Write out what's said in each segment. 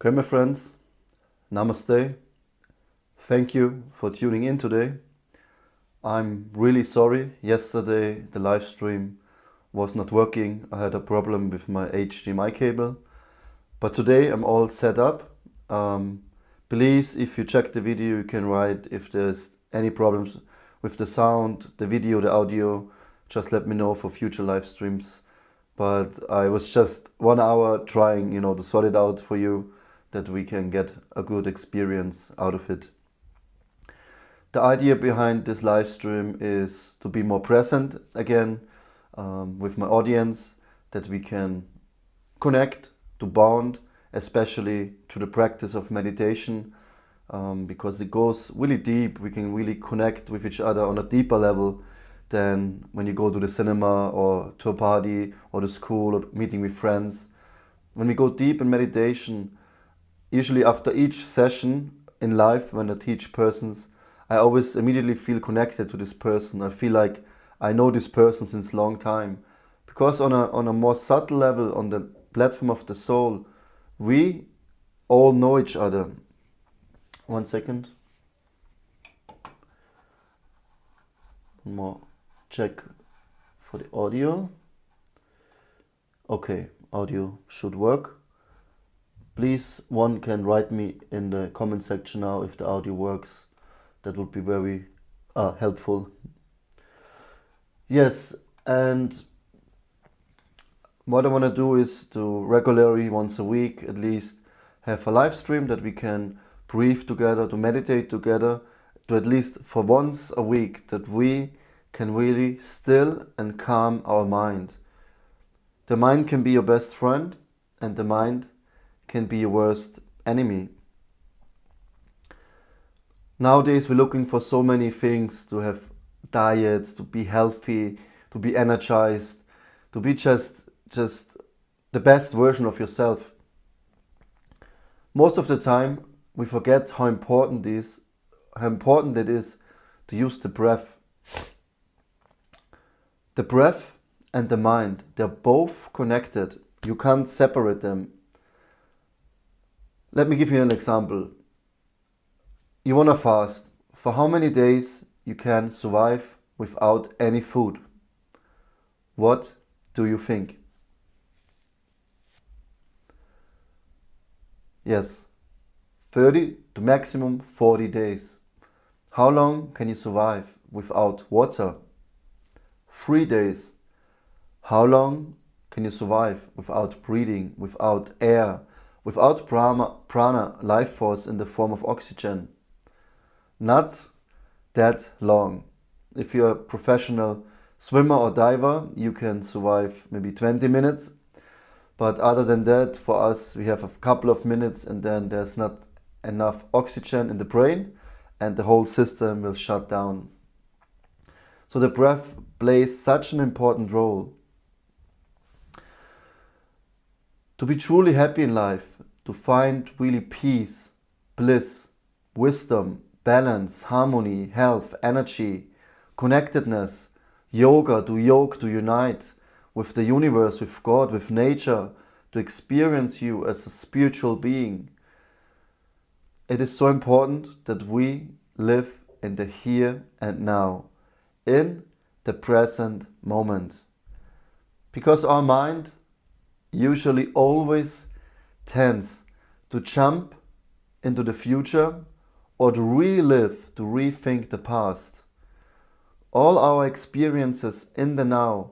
Okay, my friends, namaste. Thank you for tuning in today. I'm really sorry. Yesterday the live stream was not working. I had a problem with my HDMI cable. But today I'm all set up. Please, if you check the video, you can write if there's any problems with the sound, the video, the audio. Just let me know for future live streams. But I was just 1 hour trying, to sort it out for you, that we can get a good experience out of it. The idea behind this live stream is to be more present again with my audience, that we can connect, to bond, especially to the practice of meditation, because it goes really deep. We can really connect with each other on a deeper level than when you go to the cinema or to a party or to school or meeting with friends. When we go deep in meditation, usually after each session in life, when I teach persons, I always immediately feel connected to this person. I feel like I know this person since a long time. Because on a more subtle level, on the platform of the soul, we all know each other. 1 second. One more check for the audio. Okay, audio should work. Please, one can write me in the comment section now if the audio works. That would be very helpful. Yes, and what I want to do is to regularly, once a week at least, have a live stream that we can breathe together, to meditate together, to at least for once a week, that we can really still and calm our mind. The mind can be your best friend, and the mind can be your worst enemy. Nowadays we're looking for so many things, to have diets, to be healthy, to be energized, to be just the best version of yourself. Most of the time we forget how important it is to use the breath. The breath and the mind, they're both connected. You can't separate them. Let me give you an example. You want to fast. For how many days you can survive without any food? What do you think? Yes, 30 to maximum 40 days. How long can you survive without water? 3 days. How long can you survive without breathing, without air, without prana, life force in the form of oxygen? Not that long. If you're a professional swimmer or diver, you can survive maybe 20 minutes. But other than that, for us, we have a couple of minutes and then there's not enough oxygen in the brain and the whole system will shut down. So the breath plays such an important role. To be truly happy in life, to find really peace, bliss, wisdom, balance, harmony, health, energy, connectedness, yoga, to unite with the universe, with God, with nature, to experience you as a spiritual being. It is so important that we live in the here and now, in the present moment. Because our mind usually always tends to jump into the future or to relive, to rethink the past. All our experiences in the now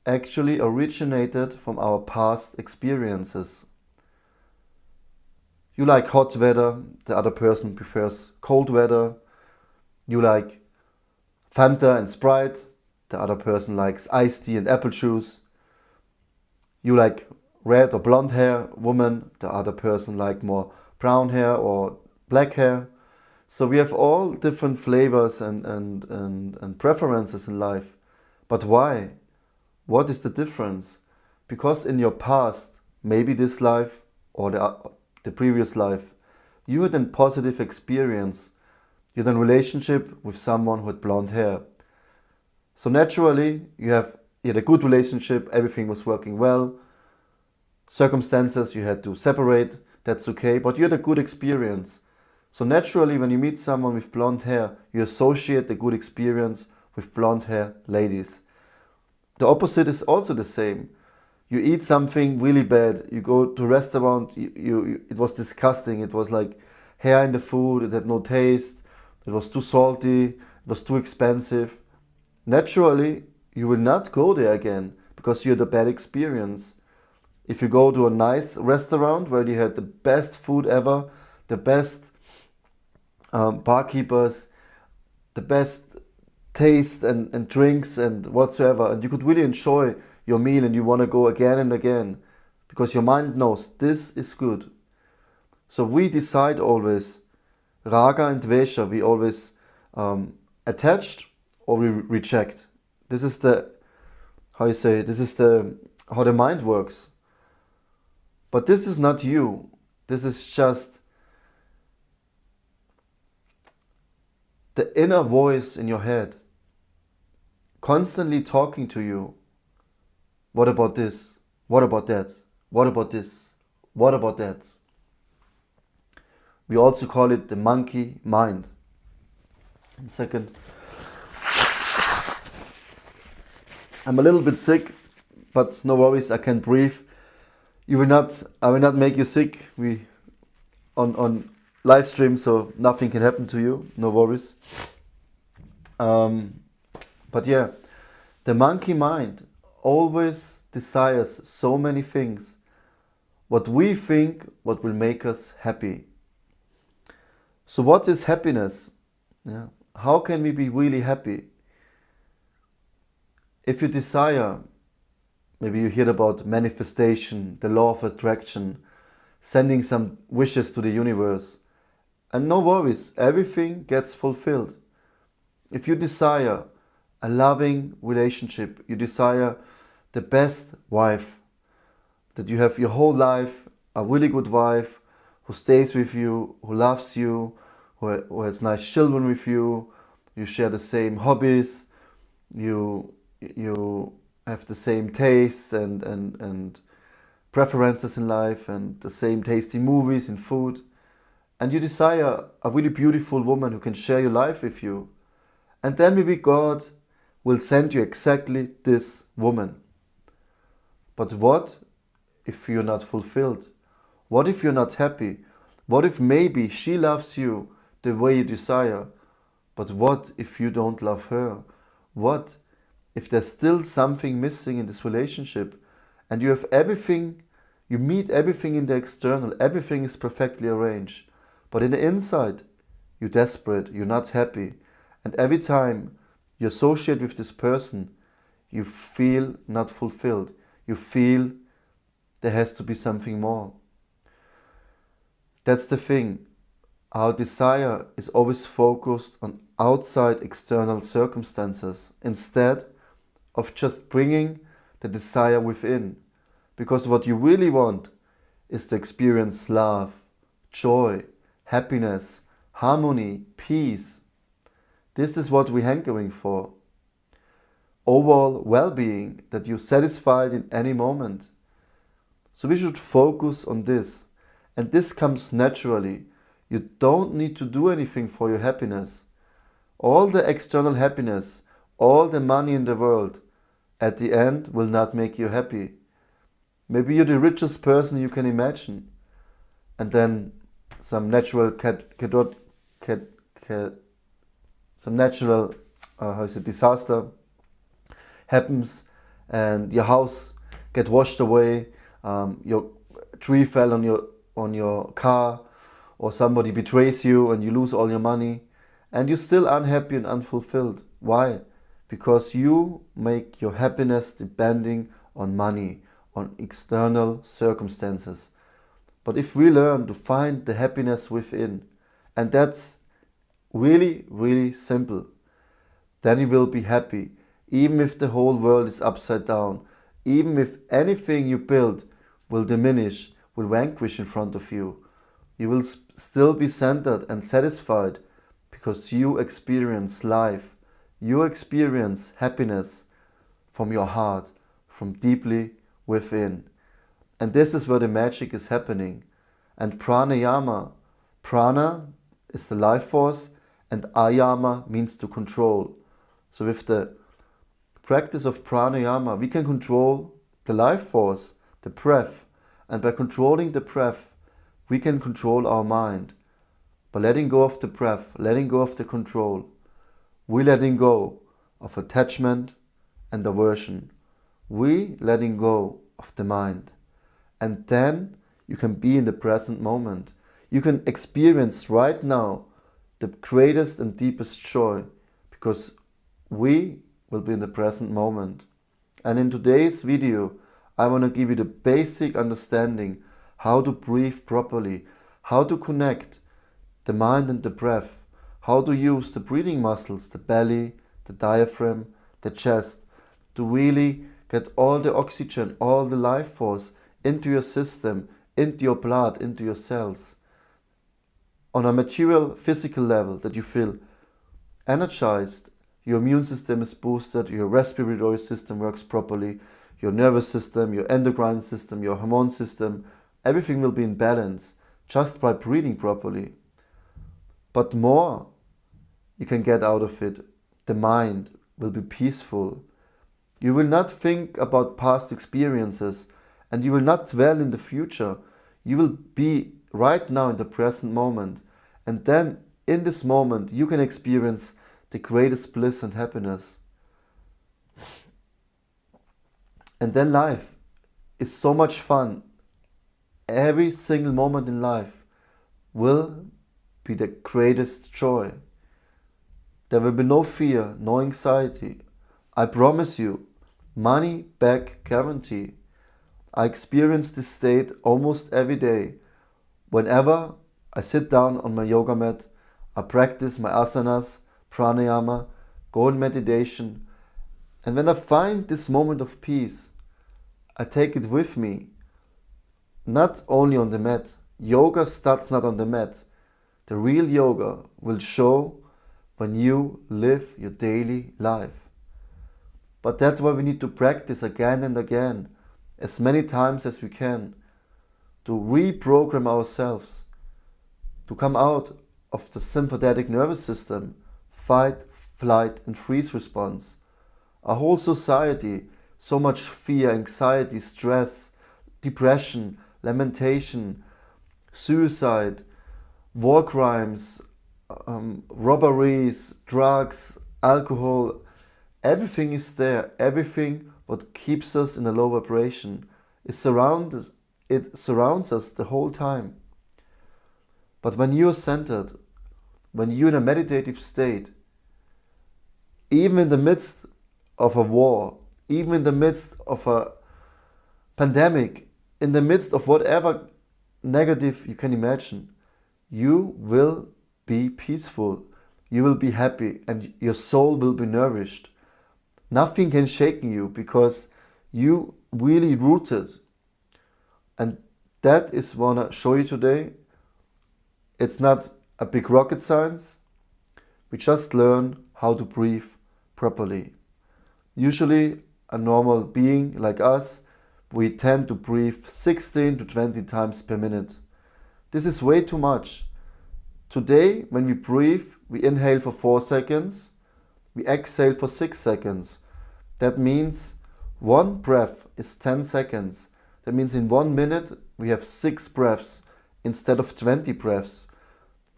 actually originated from our past experiences. You like hot weather, the other person prefers cold weather. You like Fanta and Sprite, the other person likes iced tea and apple juice. You like red or blonde hair woman, the other person like more brown hair or black hair. So we have all different flavors and preferences in life. But why? What is the difference? Because in your past, maybe this life or the previous life, you had a positive experience. You had a relationship with someone who had blonde hair. So naturally, you had a good relationship, everything was working well. Circumstances, you had to separate, that's okay, but you had a good experience. So naturally, when you meet someone with blonde hair, you associate the good experience with blonde hair ladies. The opposite is also the same. You eat something really bad, you go to a restaurant, it was disgusting, it was like hair in the food, it had no taste, it was too salty, it was too expensive. Naturally, you will not go there again because you had a bad experience. If you go to a nice restaurant where you had the best food ever, the best barkeepers, the best taste and drinks and whatsoever, and you could really enjoy your meal and you want to go again and again because your mind knows this is good. So we decide always, raga and dvesha, we always attached or we reject. This is the, how you say, this is the, how the mind works. But this is not you. This is just the inner voice in your head constantly talking to you. What about this? What about that? What about this? What about that? We also call it the monkey mind. One second. I'm a little bit sick, but no worries, I can breathe. I will not make you sick. We on live stream, so nothing can happen to you. No worries. But yeah, the monkey mind always desires so many things. What we think, what will make us happy. So what is happiness? Yeah. How can we be really happy? If you desire, maybe you heard about manifestation, the law of attraction, sending some wishes to the universe. And no worries, everything gets fulfilled. If you desire a loving relationship, you desire the best wife, that you have your whole life, a really good wife who stays with you, who loves you, who has nice children with you, you share the same hobbies, you have the same tastes and preferences in life and the same tasty movies and food, and you desire a really beautiful woman who can share your life with you, and then maybe God will send you exactly this woman. But what if you're not fulfilled? What if you're not happy? What if maybe she loves you the way you desire, but what if you don't love her? What if there's still something missing in this relationship and you have everything, you meet everything in the external, everything is perfectly arranged, but in the inside, you're desperate, you're not happy, and every time you associate with this person, you feel not fulfilled, you feel there has to be something more. That's the thing. Our desire is always focused on outside external circumstances instead of just bringing the desire within. Because what you really want is to experience love, joy, happiness, harmony, peace. This is what we're hankering for. Overall well-being, that you're satisfied in any moment. So we should focus on this. And this comes naturally. You don't need to do anything for your happiness. All the external happiness, all the money in the world, at the end will not make you happy. Maybe you're the richest person you can imagine. And then some natural disaster happens and your house get washed away, your tree fell on your car, or somebody betrays you and you lose all your money and you're still unhappy and unfulfilled. Why? Because you make your happiness depending on money, on external circumstances. But if we learn to find the happiness within, and that's really, really simple, then you will be happy, even if the whole world is upside down, even if anything you build will diminish, will vanquish in front of you. You will still be centered and satisfied because you experience life, you experience happiness from your heart, from deeply within. And this is where the magic is happening. And pranayama, prana is the life force and ayama means to control. So with the practice of pranayama, we can control the life force, the breath, and by controlling the breath, we can control our mind. By letting go of the breath, letting go of the control, we letting go of attachment and aversion. We letting go of the mind. And then you can be in the present moment. You can experience right now the greatest and deepest joy because we will be in the present moment. And in today's video, I want to give you the basic understanding how to breathe properly, how to connect the mind and the breath, how to use the breathing muscles, the belly, the diaphragm, the chest, to really get all the oxygen, all the life force into your system, into your blood, into your cells. On a material, physical level, that you feel energized, your immune system is boosted, your respiratory system works properly, your nervous system, your endocrine system, your hormone system, everything will be in balance just by breathing properly. But more you can get out of it. The mind will be peaceful. You will not think about past experiences and you will not dwell in the future. You will be right now in the present moment. And then in this moment you can experience the greatest bliss and happiness. And then life is so much fun. Every single moment in life will be the greatest joy. There will be no fear, no anxiety. I promise you, money back guarantee. I experience this state almost every day. Whenever I sit down on my yoga mat, I practice my asanas, pranayama, go in meditation, and when I find this moment of peace, I take it with me. Not only on the mat. Yoga starts not on the mat. The real yoga will show when you live your daily life. But that's why we need to practice again and again, as many times as we can, to reprogram ourselves, to come out of the sympathetic nervous system, fight, flight and freeze response. Our whole society, so much fear, anxiety, stress, depression, lamentation, suicide, war crimes, robberies, drugs, alcohol, everything is there. Everything what keeps us in a low vibration. It surrounds us the whole time. But when you are centered, when you're in a meditative state, even in the midst of a war, even in the midst of a pandemic, in the midst of whatever negative you can imagine, you will be peaceful, you will be happy, and your soul will be nourished. Nothing can shake you because you really rooted. And that is what I want to show you today. It's not a big rocket science. We just learn how to breathe properly. Usually a normal being like us, we tend to breathe 16 to 20 times per minute. This is way too much. Today, when we breathe, we inhale for 4 seconds, we exhale for 6 seconds. That means one breath is 10 seconds. That means in 1 minute we have 6 breaths instead of 20 breaths.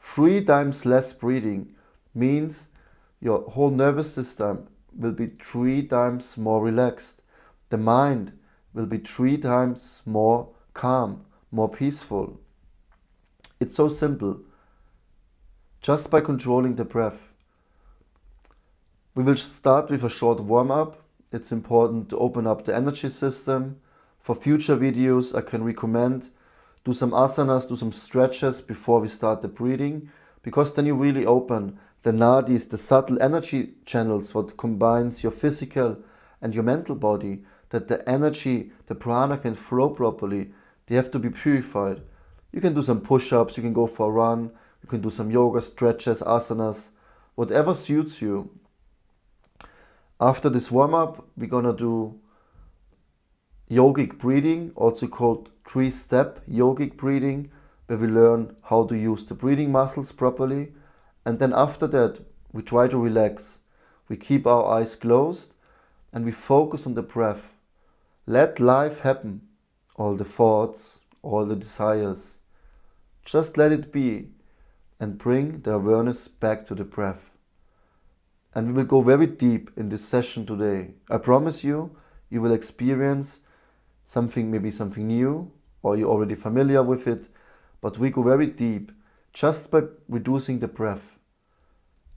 3 times less breathing means your whole nervous system will be 3 times more relaxed. The mind will be 3 times more calm, more peaceful. It's so simple. Just by controlling the breath. We will start with a short warm-up. It's important to open up the energy system. For future videos, I can recommend do some asanas, do some stretches before we start the breathing, because then you really open the nadis, the subtle energy channels, what combines your physical and your mental body, that the energy, the prana can flow properly. They have to be purified. You can do some push-ups, you can go for a run, you can do some yoga, stretches, asanas, whatever suits you. After this warm-up, we're gonna do yogic breathing, also called 3-step yogic breathing, where we learn how to use the breathing muscles properly. And then after that, we try to relax. We keep our eyes closed and we focus on the breath. Let life happen. All the thoughts, all the desires. Just let it be and bring the awareness back to the breath. And we will go very deep in this session today. I promise you, you will experience maybe something new, or you're already familiar with it, but we go very deep just by reducing the breath.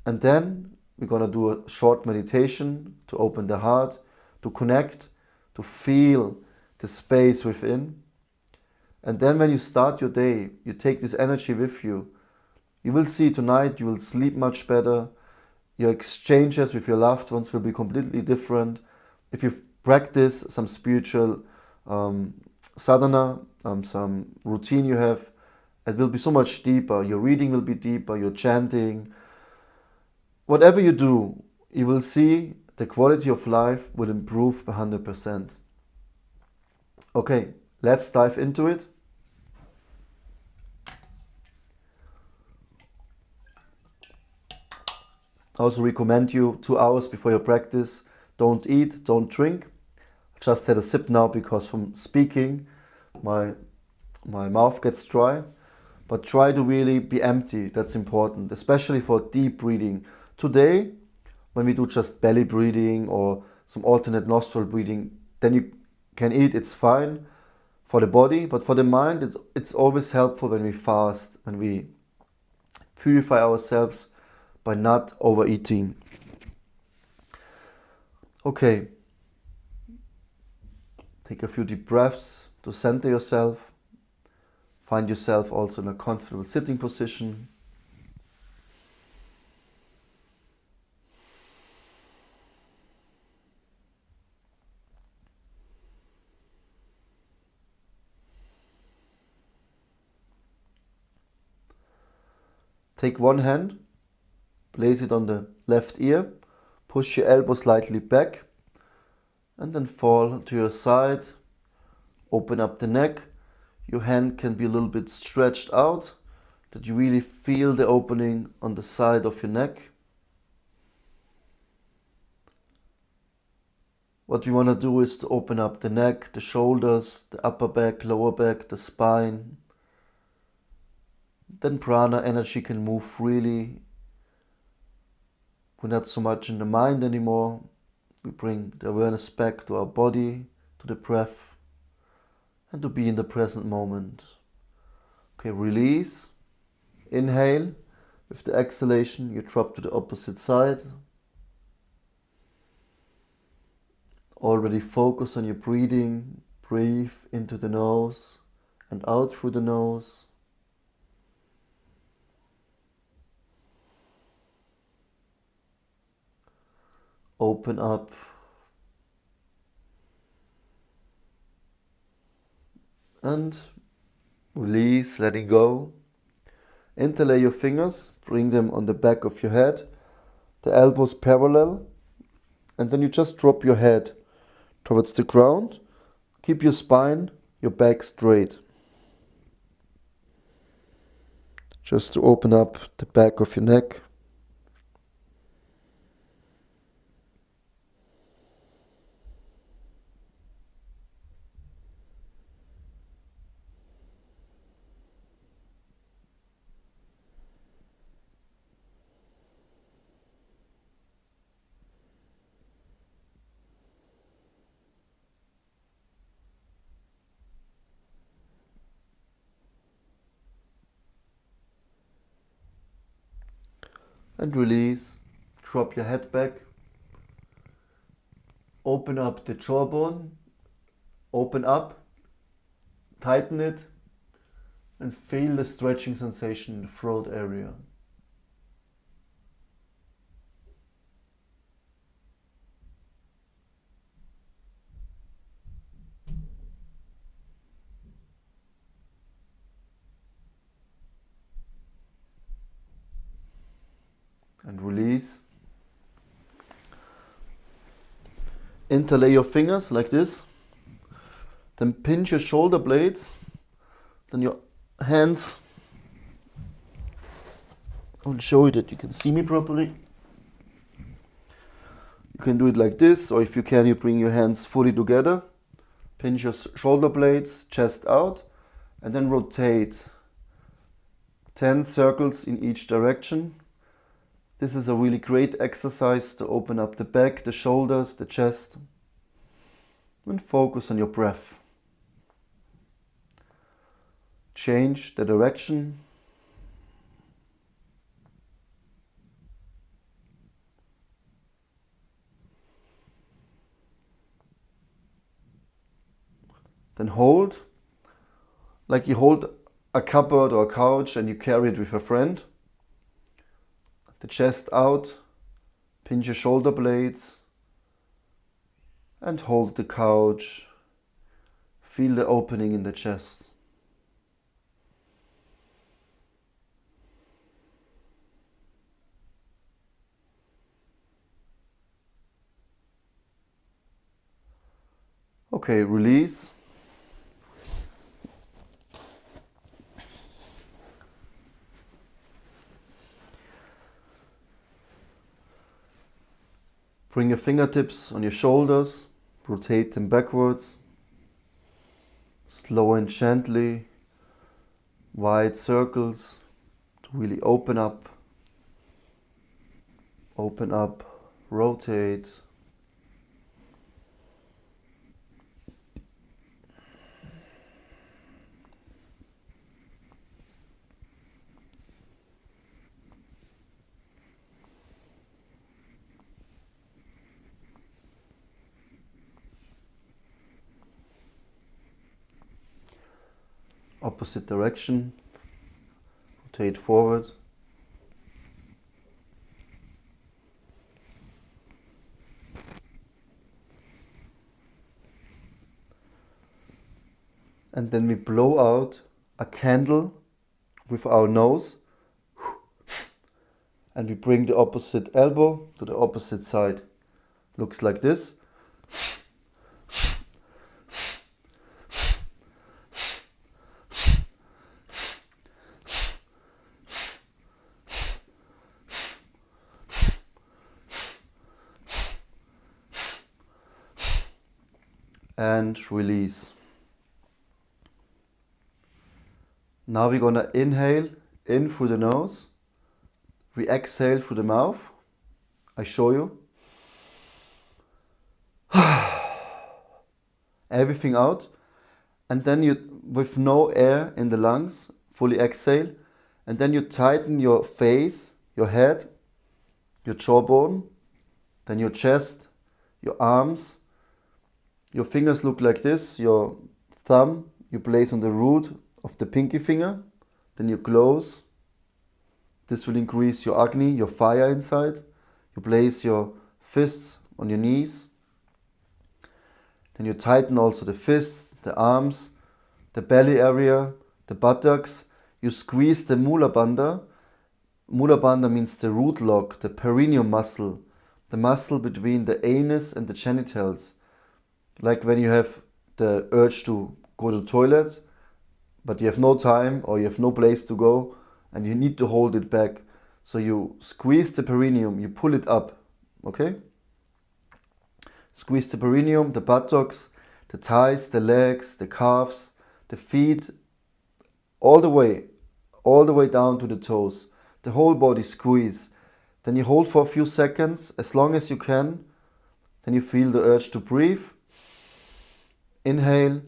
And then we're going to do a short meditation to open the heart, to connect, to feel the space within. And then when you start your day, you take this energy with you. You will see tonight you will sleep much better. Your exchanges with your loved ones will be completely different. If you practice some spiritual sadhana, some routine you have, it will be so much deeper. Your reading will be deeper, your chanting. Whatever you do, you will see the quality of life will improve by 100%. Okay, let's dive into it. I also recommend you 2 hours before your practice, don't eat, don't drink. Just had a sip now because from speaking my mouth gets dry. But try to really be empty, that's important, especially for deep breathing. Today, when we do just belly breathing or some alternate nostril breathing, then you can eat, it's fine for the body, but for the mind, it's always helpful when we fast, when we purify ourselves by not overeating. Okay, take a few deep breaths to center yourself. Find yourself also in a comfortable sitting position. Take one hand, place it on the left ear, push your elbow slightly back, and then fall to your side, open up the neck. Your hand can be a little bit stretched out, that you really feel the opening on the side of your neck. What we want to do is to open up the neck, the shoulders, the upper back, lower back, the spine. Then prana energy can move freely. We're not so much in the mind anymore. We bring the awareness back to our body, to the breath, and to be in the present moment. Okay, release. Inhale. With the exhalation, you drop to the opposite side. Already focus on your breathing. Breathe into the nose and out through the nose. Open up. And release, letting go. Interlay your fingers, bring them on the back of your head, the elbows parallel, and then you just drop your head towards the ground. Keep your spine, your back straight. Just to open up the back of your neck. And release, drop your head back, open up the jawbone, open up, tighten it, and feel the stretching sensation in the throat area. And release. Interlay your fingers like this. Then pinch your shoulder blades. Then your hands I'll show you that you can see me properly. You can do it like this, or if you can, you bring your hands fully together. Pinch your shoulder blades, chest out, and then rotate 10 circles in each direction. This is a really great exercise to open up the back, the shoulders, the chest, and focus on your breath. Change the direction. Then hold, like you hold a cupboard or a couch and you carry it with a friend. The chest out, pinch your shoulder blades, and hold the couch. Feel the opening in the chest. Okay, release. Bring your fingertips on your shoulders, rotate them backwards. Slow and gently, wide circles to really open up, rotate. Opposite direction, rotate forward. And then we blow out a candle with our nose and we bring the opposite elbow to the opposite side. Looks like this. And release. Now we're gonna inhale in through the nose. We exhale through the mouth. I show you. Everything out. And then you, with no air in the lungs, fully exhale. And then you tighten your face, your head, your jawbone, then your chest, your arms. Your fingers look like this. Your thumb you place on the root of the pinky finger. Then you close. This will increase your Agni, your fire inside. You place your fists on your knees. Then you tighten also the fists, the arms, the belly area, the buttocks. You squeeze the Mula Bandha. Mula Bandha means the root lock, the perineum muscle, the muscle between the anus and the genitals. Like when you have the urge to go to the toilet, but you have no time or you have no place to go and you need to hold it back. So you squeeze the perineum, you pull it up, okay? Squeeze the perineum, the buttocks, the thighs, the legs, the calves, the feet, all the way down to the toes. The whole body squeeze. Then you hold for a few seconds, as long as you can. Then you feel the urge to breathe. Inhale,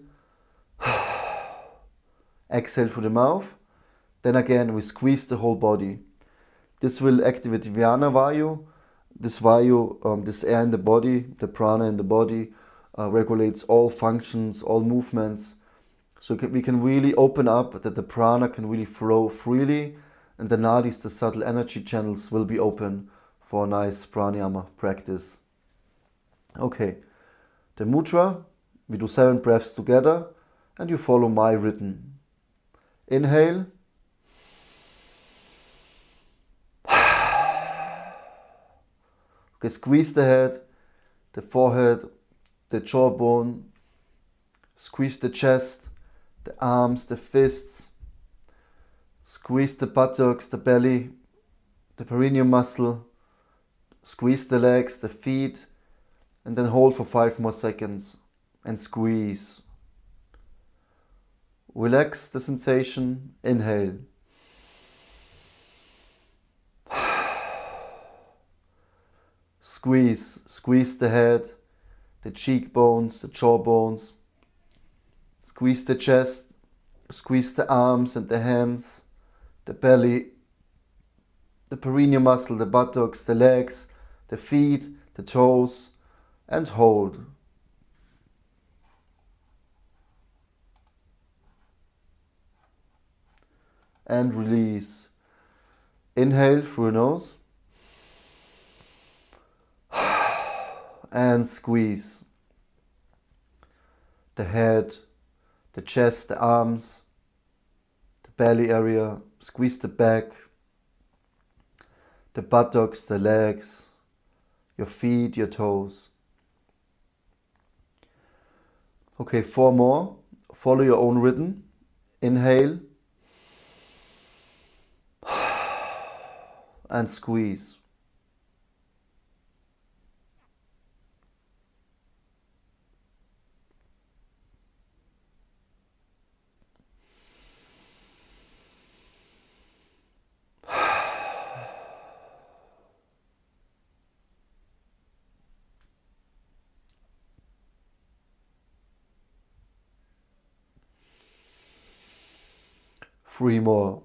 exhale through the mouth. Then again we squeeze the whole body. This will activate Vyana Vayu. This Vayu, this air in the body, the prana in the body, regulates all functions, all movements. So we can really open up that the prana can really flow freely and the nadis, the subtle energy channels, will be open for a nice pranayama practice. Okay, the mudra. We do 7 breaths together and you follow my rhythm. Inhale. Okay, squeeze the head, the forehead, the jawbone. Squeeze the chest, the arms, the fists. Squeeze the buttocks, the belly. the perineum muscle, squeeze the legs, the feet, and then hold for 5 more seconds and squeeze. Relax the sensation, inhale. Squeeze the head, the cheekbones, the jawbones. Squeeze the chest, squeeze the arms and the hands, the belly, the perineum muscle, the buttocks, the legs, the feet, the toes, and hold. And release. Inhale through your nose. And squeeze. The head, the chest, the arms, the belly area. Squeeze the back, the buttocks, the legs, your feet, your toes. Okay, 4 more. Follow your own rhythm. Inhale. And squeeze. Three more.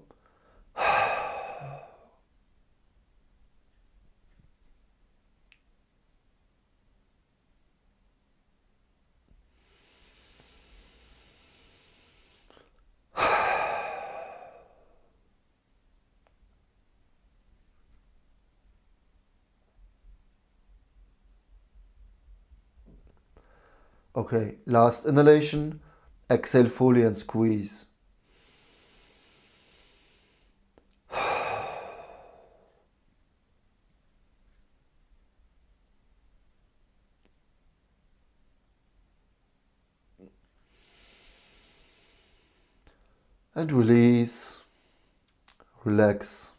Okay, last inhalation. Exhale fully and squeeze. And release, relax.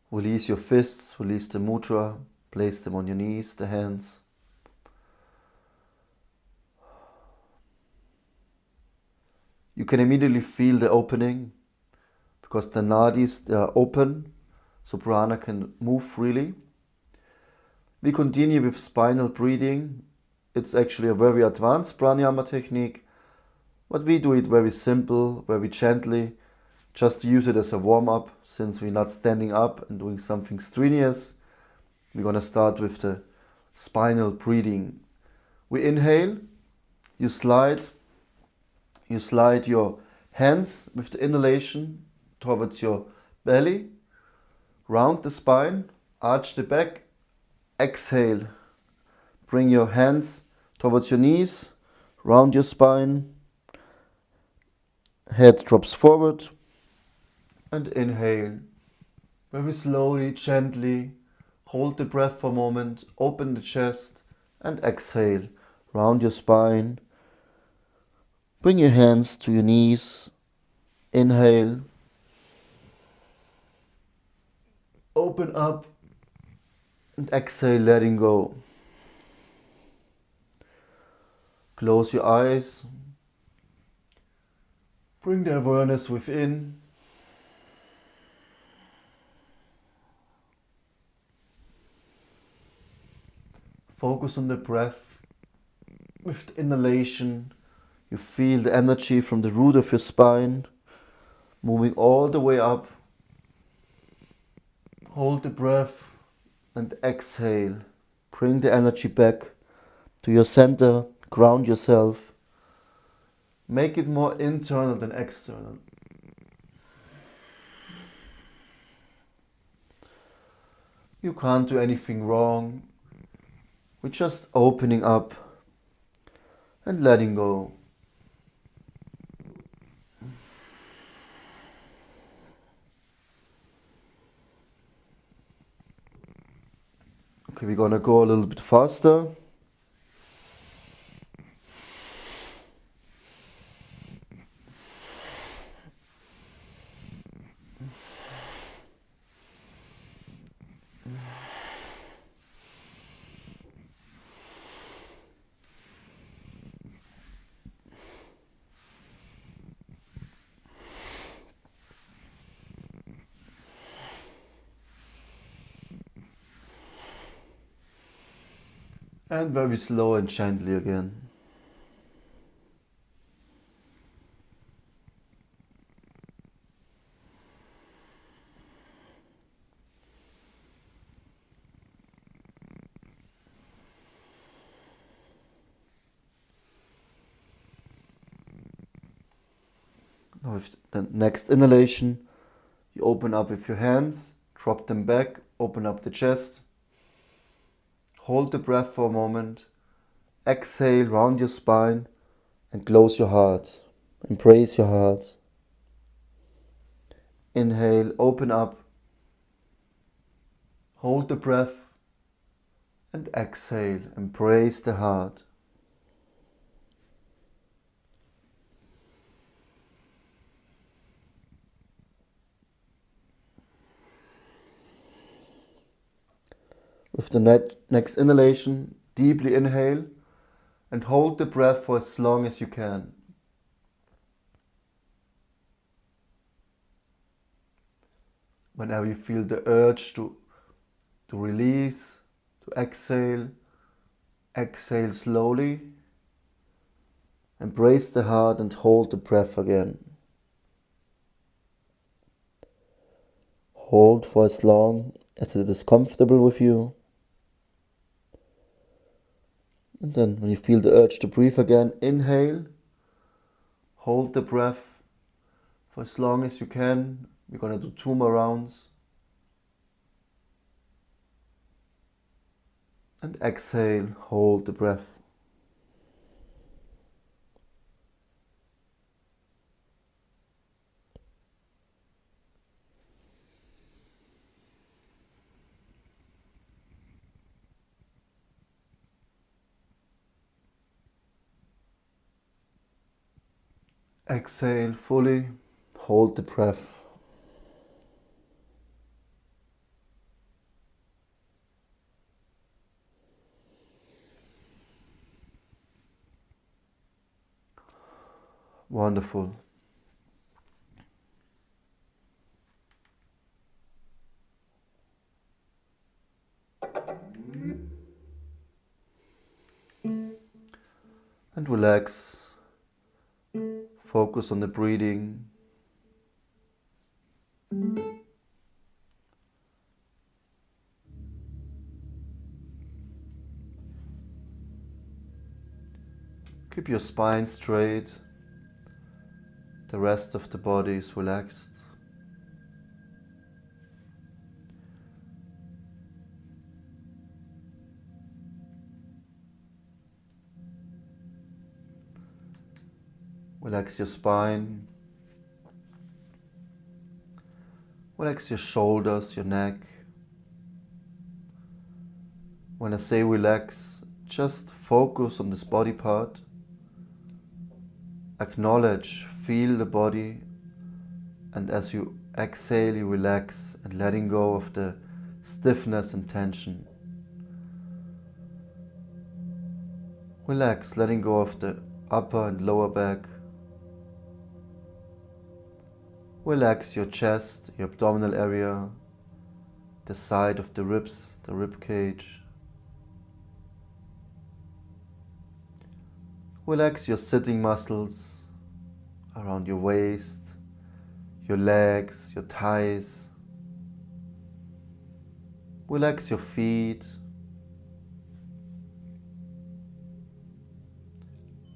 Release your fists, release the mudra, place them on your knees, the hands. You can immediately feel the opening because the nadis, they are open, so prana can move freely. We continue with spinal breathing. It's actually a very advanced pranayama technique, but we do it very simple, very gently, just to use it as a warm-up. Since we're not standing up and doing something strenuous, we're going to start with the spinal breathing. We inhale, you slide your hands with the inhalation towards your belly, round the spine, arch the back. Exhale, bring your hands towards your knees, round your spine, head drops forward, and inhale. Very slowly, gently, hold the breath for a moment, open the chest, and exhale, round your spine. Bring your hands to your knees, inhale, open up, and exhale, letting go. Close your eyes. Bring the awareness within. Focus on the breath. With the inhalation, you feel the energy from the root of your spine moving all the way up. Hold the breath and exhale. Bring the energy back to your center. Ground yourself. Make it more internal than external. You can't do anything wrong. We're just opening up and letting go. Okay, we're gonna go a little bit faster. And very slow and gently again. Now with the next inhalation, you open up with your hands, drop them back, open up the chest. Hold the breath for a moment. Exhale, round your spine and close your heart. Embrace your heart. Inhale, open up. Hold the breath and exhale, embrace the heart. With the next inhalation, deeply inhale and hold the breath for as long as you can. Whenever you feel the urge to release, to exhale, exhale slowly. Embrace the heart and hold the breath again. Hold for as long as it is comfortable with you. And then when you feel the urge to breathe again, inhale, hold the breath for as long as you can. We're going to do 2 more rounds. And exhale, hold the breath. Exhale fully, hold the breath. Wonderful. And relax. Focus on the breathing. Keep your spine straight. The rest of the body is relaxed. Relax your spine. Relax your shoulders, your neck. When I say relax, just focus on this body part. Acknowledge, feel the body, and as you exhale, you relax and letting go of the stiffness and tension. Relax, letting go of the upper and lower back. Relax your chest, your abdominal area, the side of the ribs, the rib cage. Relax your sitting muscles around your waist, your legs, your thighs. Relax your feet.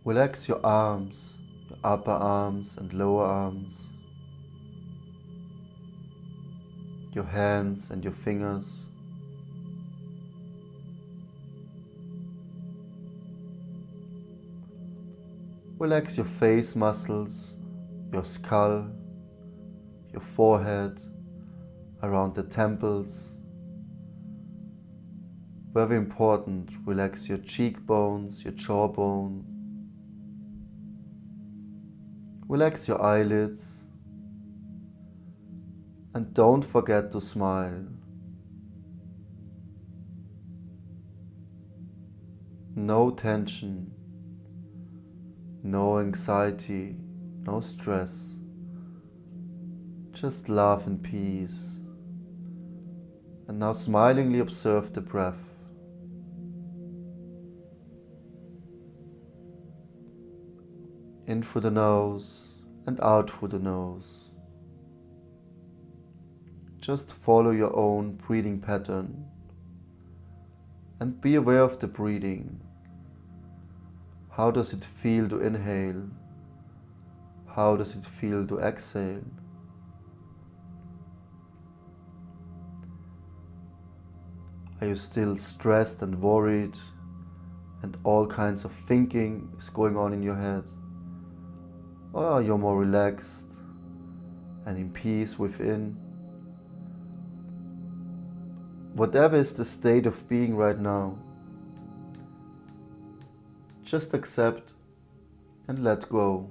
Relax your arms, your upper arms and lower arms, your hands and your fingers. Relax your face muscles, your skull, your forehead, around the temples. Very important, relax your cheekbones, your jawbone. Relax your eyelids. And don't forget to smile. No tension, no anxiety, no stress. Just love and peace. And now smilingly observe the breath. In through the nose and out through the nose. Just follow your own breathing pattern and be aware of the breathing. How does it feel to inhale? How does it feel to exhale? Are you still stressed and worried and all kinds of thinking is going on in your head? Or are you more relaxed and in peace within? Whatever is the state of being right now, just accept and let go.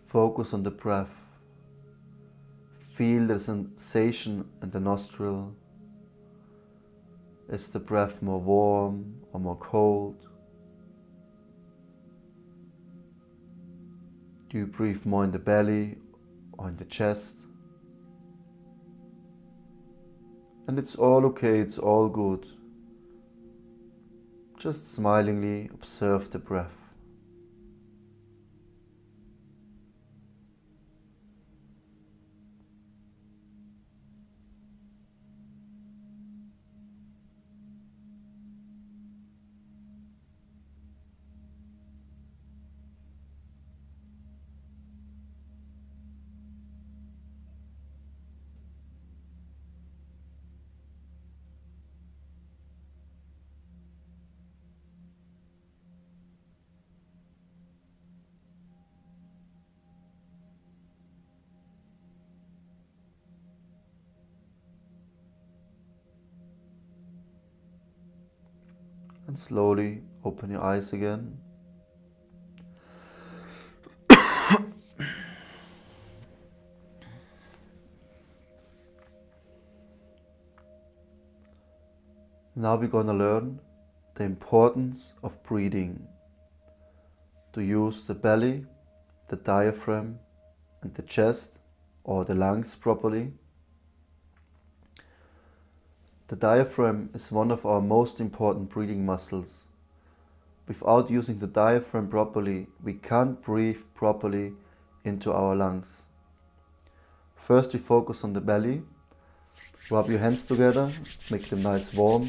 Focus on the breath. Feel the sensation in the nostril. Is the breath more warm or more cold? Do you breathe more in the belly or in the chest? And it's all okay, it's all good. Just smilingly observe the breath. And slowly open your eyes again. Now we're going to learn the importance of breathing. To use the belly, the diaphragm and the chest or the lungs properly. The diaphragm is one of our most important breathing muscles. Without using the diaphragm properly, we can't breathe properly into our lungs. First we focus on the belly. Rub your hands together, make them nice warm.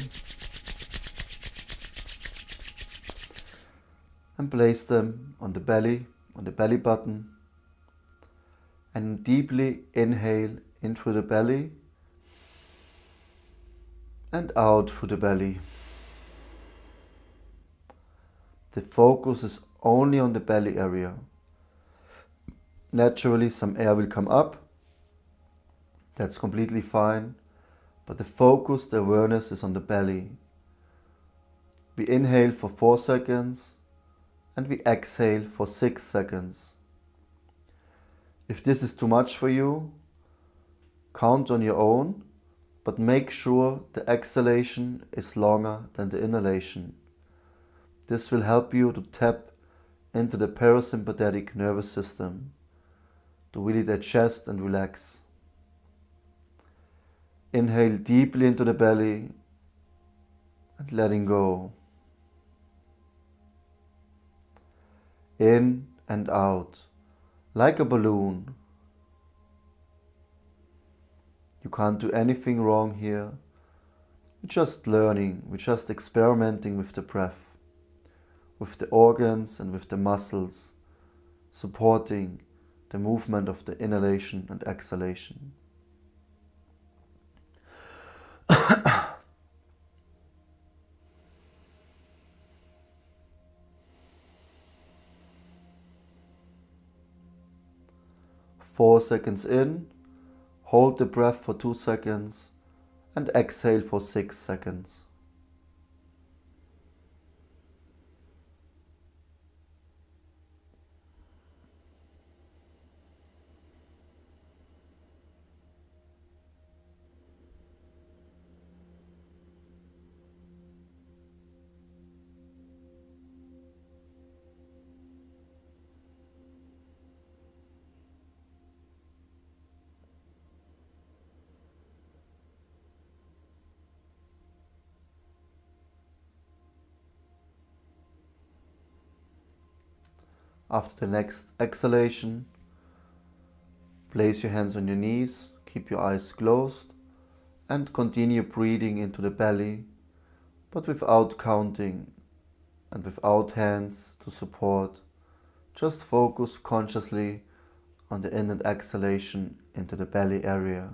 And place them on the belly button. And deeply inhale in through the belly and out through the belly. The focus is only on the belly area. Naturally, some air will come up. That's completely fine. But the focus, the awareness is on the belly. We inhale for 4 seconds and we exhale for 6 seconds. If this is too much for you, count on your own, but make sure the exhalation is longer than the inhalation. This will help you to tap into the parasympathetic nervous system, to really digest and relax. Inhale deeply into the belly and letting go. In and out, like a balloon. You can't do anything wrong here. We're just learning, we're just experimenting with the breath, with the organs and with the muscles, supporting the movement of the inhalation and exhalation. Four seconds in, hold the breath for 2 seconds and exhale for 6 seconds. After the next exhalation, place your hands on your knees, keep your eyes closed, and continue breathing into the belly, but without counting and without hands to support. Just focus consciously on the in and exhalation into the belly area.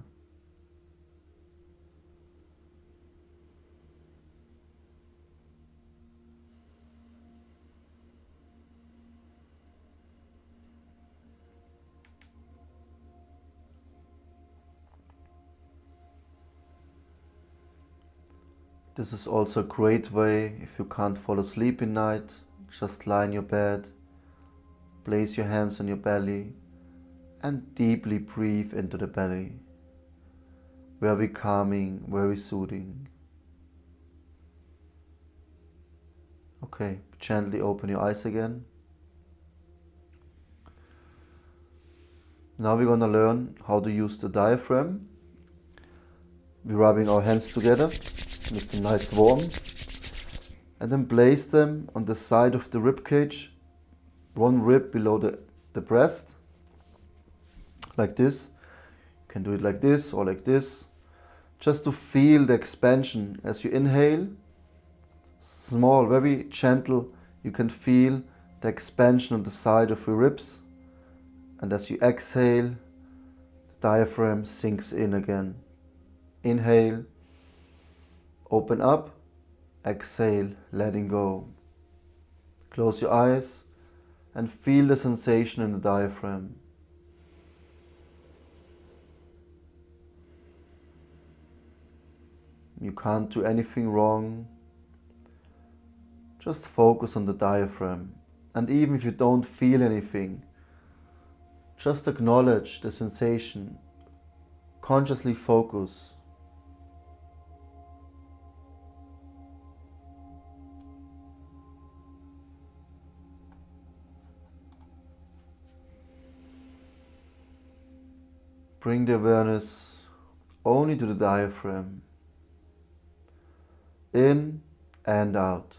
This is also a great way, if you can't fall asleep at night, just lie in your bed, place your hands on your belly and deeply breathe into the belly. Very calming, very soothing. Okay, gently open your eyes again. Now we're going to learn how to use the diaphragm. We're rubbing our hands together, make them nice warm, and then place them on the side of the rib cage, one rib below the breast, like this. You can do it like this or like this, just to feel the expansion. As you inhale, small, very gentle, you can feel the expansion on the side of your ribs, and as you exhale, the diaphragm sinks in again. Inhale, open up, exhale, letting go. Close your eyes and feel the sensation in the diaphragm. You can't do anything wrong. Just focus on the diaphragm. And even if you don't feel anything, just acknowledge the sensation. Consciously focus. Bring the awareness only to the diaphragm, in and out.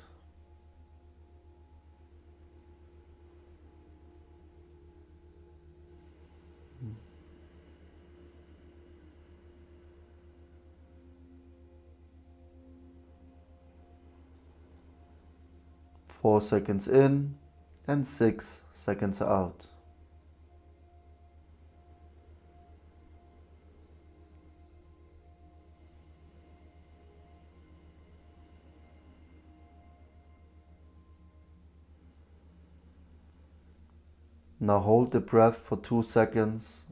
Four seconds in and 6 seconds out. Now hold the breath for 2 seconds.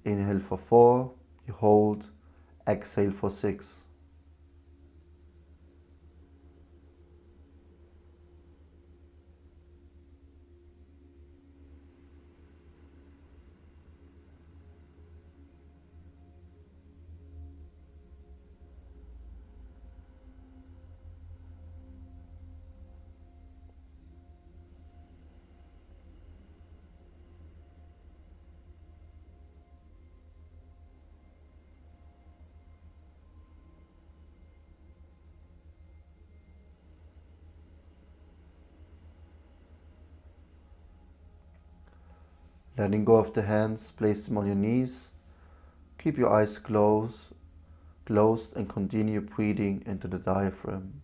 Inhale for 4, you hold, exhale for 6. Letting go of the hands, place them on your knees. Keep your eyes closed and continue breathing into the diaphragm.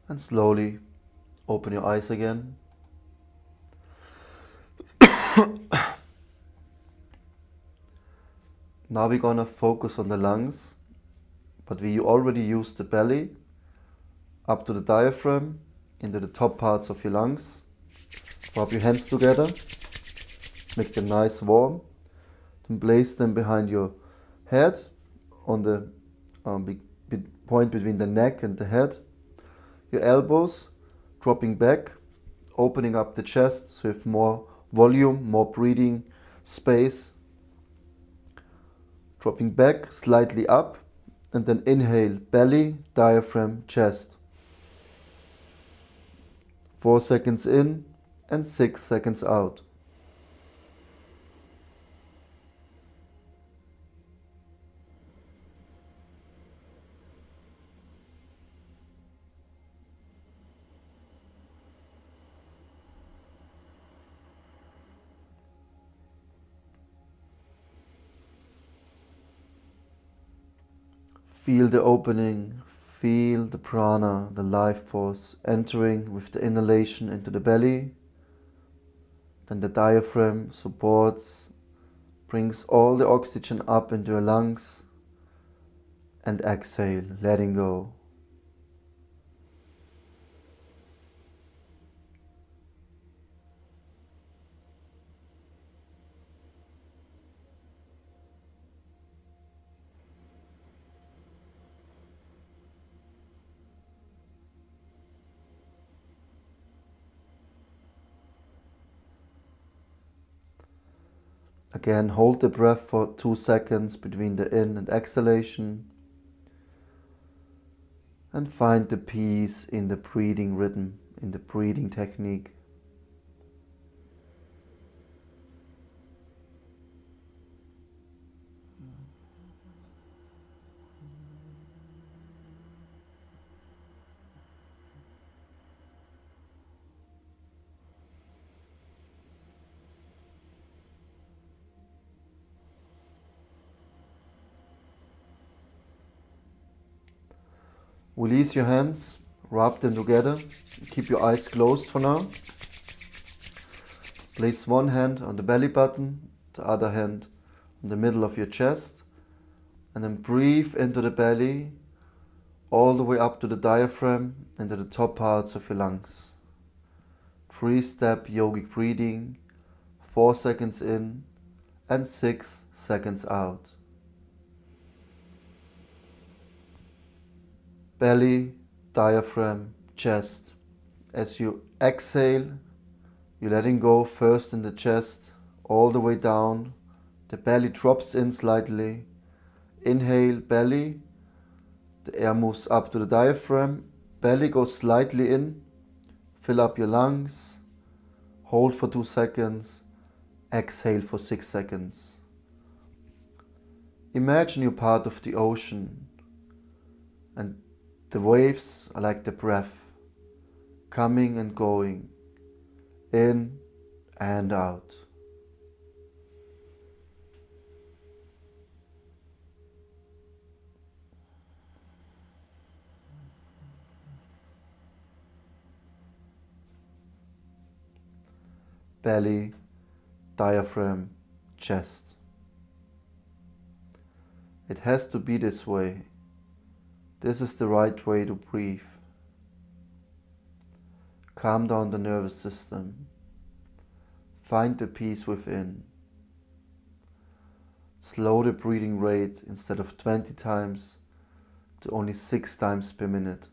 And slowly open your eyes again. Now we're gonna focus on the lungs, but we already used the belly up to the diaphragm, into the top parts of your lungs. Rub your hands together, make them nice warm, then place them behind your head on the point between the neck and the head. Your elbows dropping back, opening up the chest so you have more volume, more breathing space. Dropping back, slightly up, and then inhale, belly, diaphragm, chest. 4 seconds in and 6 seconds out. Feel the opening, feel the prana, the life force entering with the inhalation into the belly. Then the diaphragm supports, brings all the oxygen up into your lungs, and exhale, letting go. Again, hold the breath for 2 seconds between the in and exhalation, and find the peace in the breathing rhythm, in the breathing technique. Release your hands, rub them together, keep your eyes closed for now. Place one hand on the belly button, the other hand in the middle of your chest, and then breathe into the belly, all the way up to the diaphragm and to the top parts of your lungs. 3-step yogic breathing, 4 seconds in and 6 seconds out. Belly, diaphragm, chest. As you exhale, you're letting go first in the chest, all the way down. The belly drops in slightly. Inhale, belly. The air moves up to the diaphragm. Belly goes slightly in. Fill up your lungs. Hold for 2 seconds. Exhale for 6 seconds. Imagine you're part of the ocean, and the waves are like the breath, coming and going, in and out. Belly, diaphragm, chest. It has to be this way. This is the right way to breathe. Calm down the nervous system. Find the peace within. Slow the breathing rate instead of 20 times to only 6 times per minute.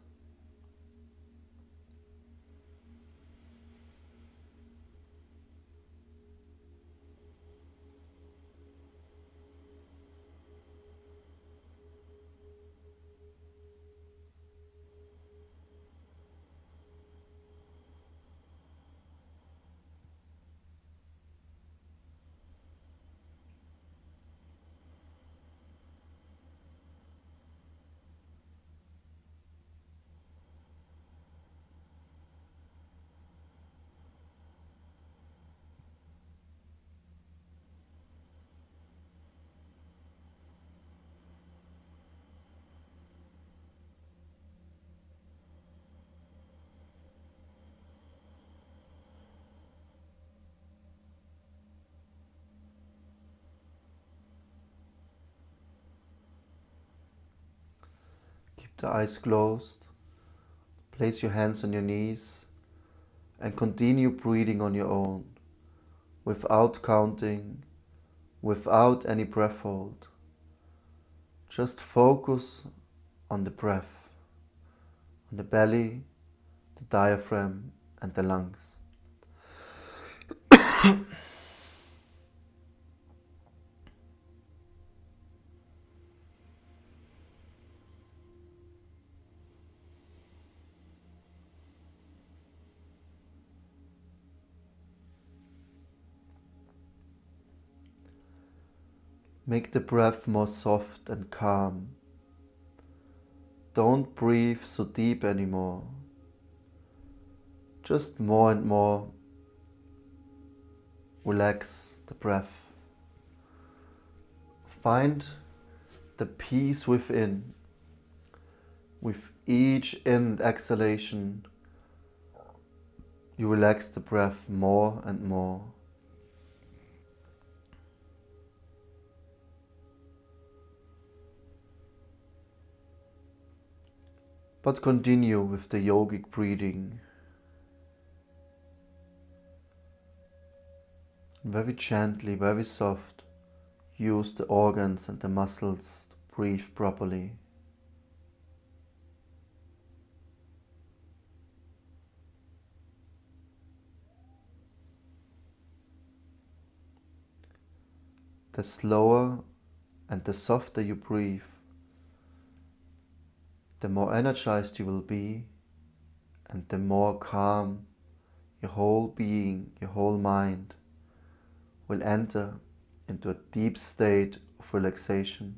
Keep the eyes closed. Place your hands on your knees and continue breathing on your own, without counting, without any breath hold. Just focus on the breath, on the belly, the diaphragm and the lungs. Make the breath more soft and calm. Don't breathe so deep anymore. Just more and more relax the breath. Find the peace within. With each in and exhalation, you relax the breath more and more. But continue with the yogic breathing. Very gently, very soft, use the organs and the muscles to breathe properly. The slower and the softer you breathe, the more energized you will be, and the more calm your whole being, your whole mind will enter into a deep state of relaxation.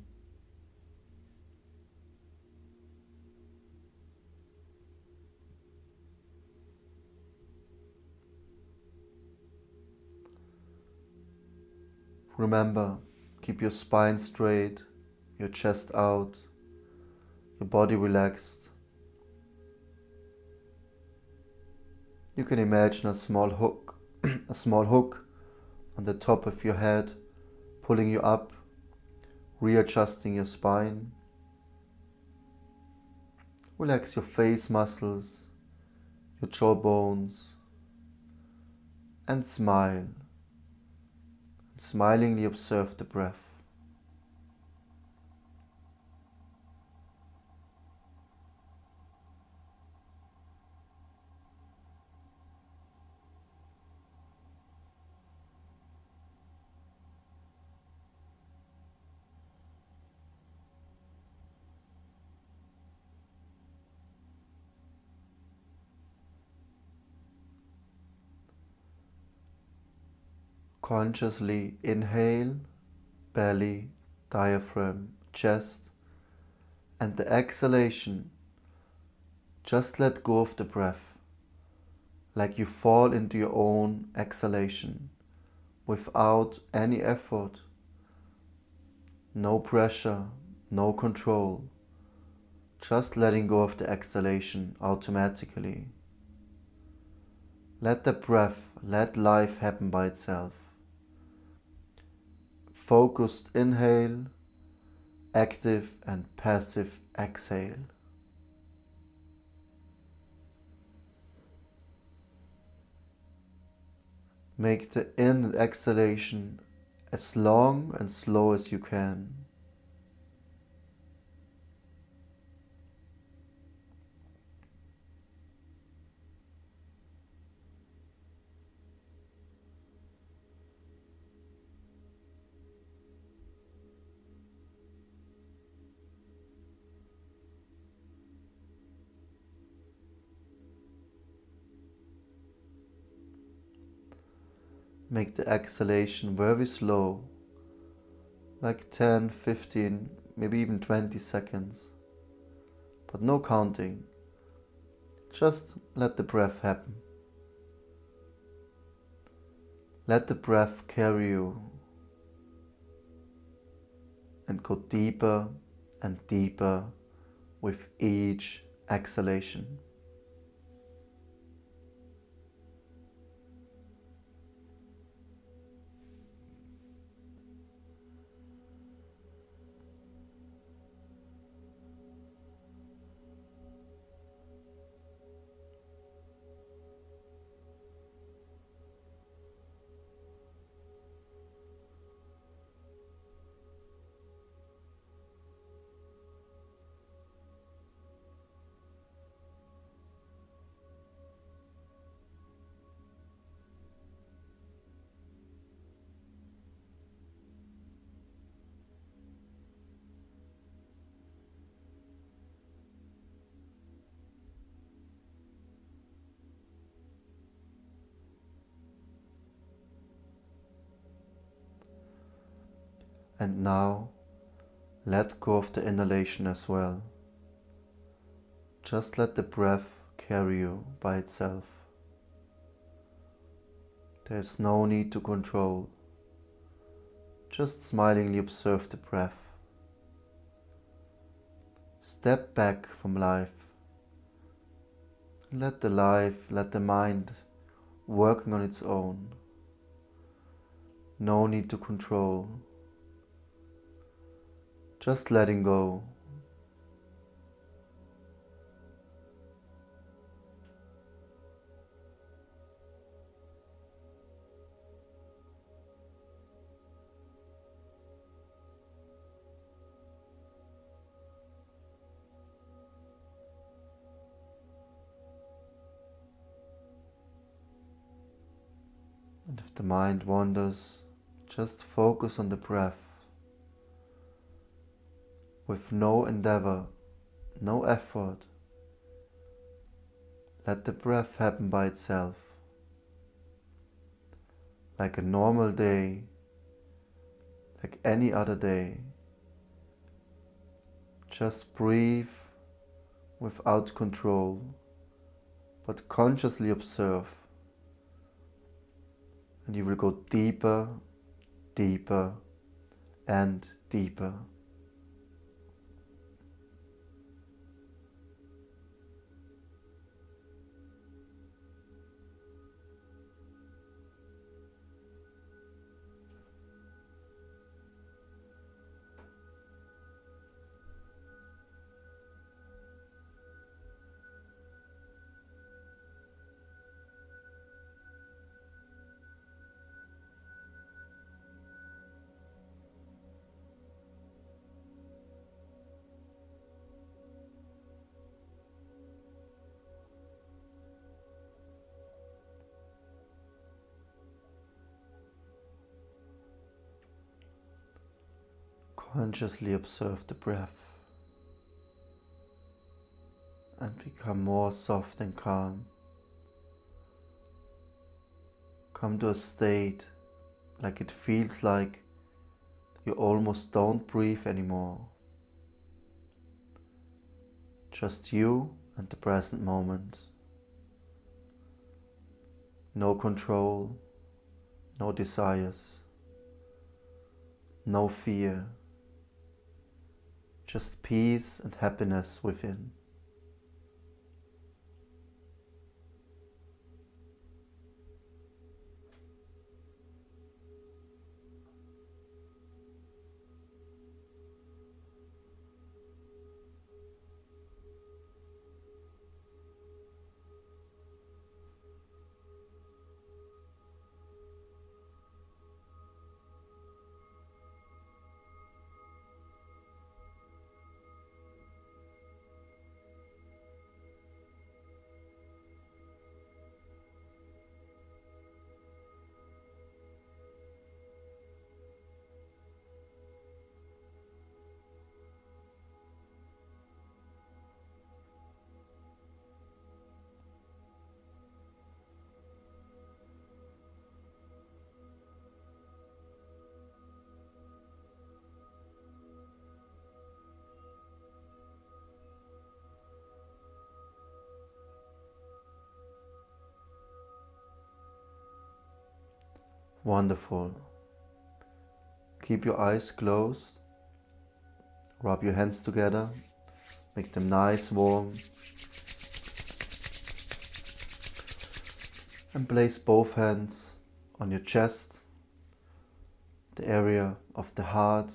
Remember, keep your spine straight, your chest out, your body relaxed. You can imagine a small hook, on the top of your head, pulling you up, readjusting your spine. Relax your face muscles, your jaw bones, and smile. And smilingly observe the breath. Consciously inhale, belly, diaphragm, chest, and the exhalation, just let go of the breath, like you fall into your own exhalation, without any effort, no pressure, no control, just letting go of the exhalation automatically. Let the breath, let life happen by itself. Focused inhale, active and passive exhale. Make the in and exhalation as long and slow as you can. Make the exhalation very slow, like 10, 15, maybe even 20 seconds. But no counting. Just let the breath happen. Let the breath carry you and go deeper and deeper with each exhalation. And now let go of the inhalation as well. Just let the breath carry you by itself. There's no need to control. Just smilingly observe the breath. Step back from life. Let the mind working on its own. No need to control. Just letting go. And if the mind wanders, just focus on the breath. With no endeavor, no effort, let the breath happen by itself. Like a normal day, like any other day. Just breathe without control, but consciously observe. And you will go deeper, deeper, and deeper. Consciously observe the breath and become more soft and calm. Come to a state like it feels like you almost don't breathe anymore. Just you and the present moment. No control, no desires, no fear. Just peace and happiness within. Wonderful. Keep your eyes closed. Rub your hands together. Make them nice, warm. And place both hands on your chest, the area of the heart.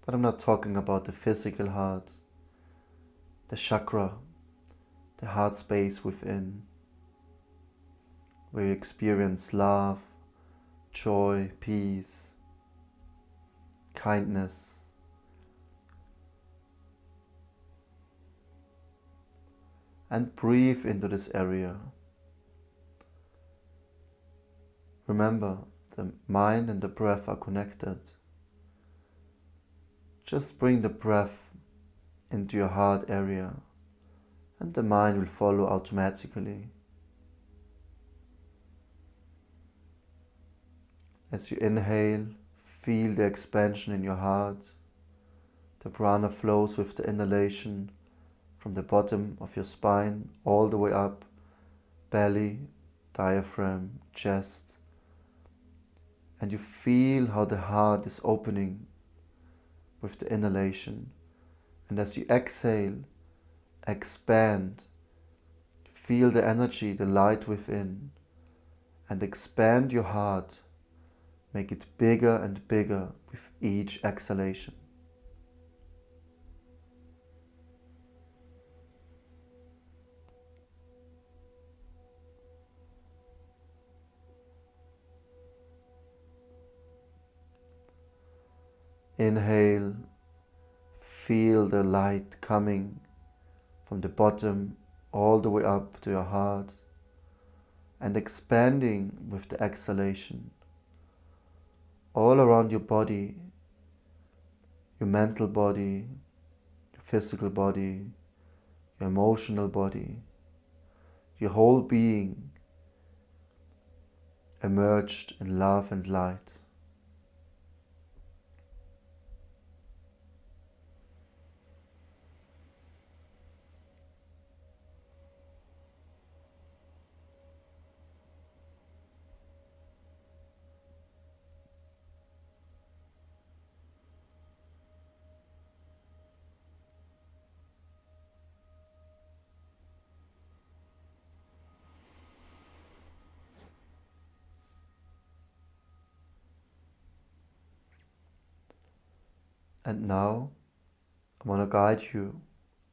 But I'm not talking about the physical heart, the chakra, the heart space within, where you experience love, joy, peace, kindness. And breathe into this area. Remember, the mind and the breath are connected. Just bring the breath into your heart area and the mind will follow automatically. As you inhale, feel the expansion in your heart. The prana flows with the inhalation from the bottom of your spine all the way up, belly, diaphragm, chest. And you feel how the heart is opening with the inhalation. And as you exhale, expand. Feel the energy, the light within, and expand your heart. Make it bigger and bigger with each exhalation. Inhale, feel the light coming from the bottom all the way up to your heart and expanding with the exhalation all around your body, your mental body, your physical body, your emotional body, your whole being emerged in love and light. And now I want to guide you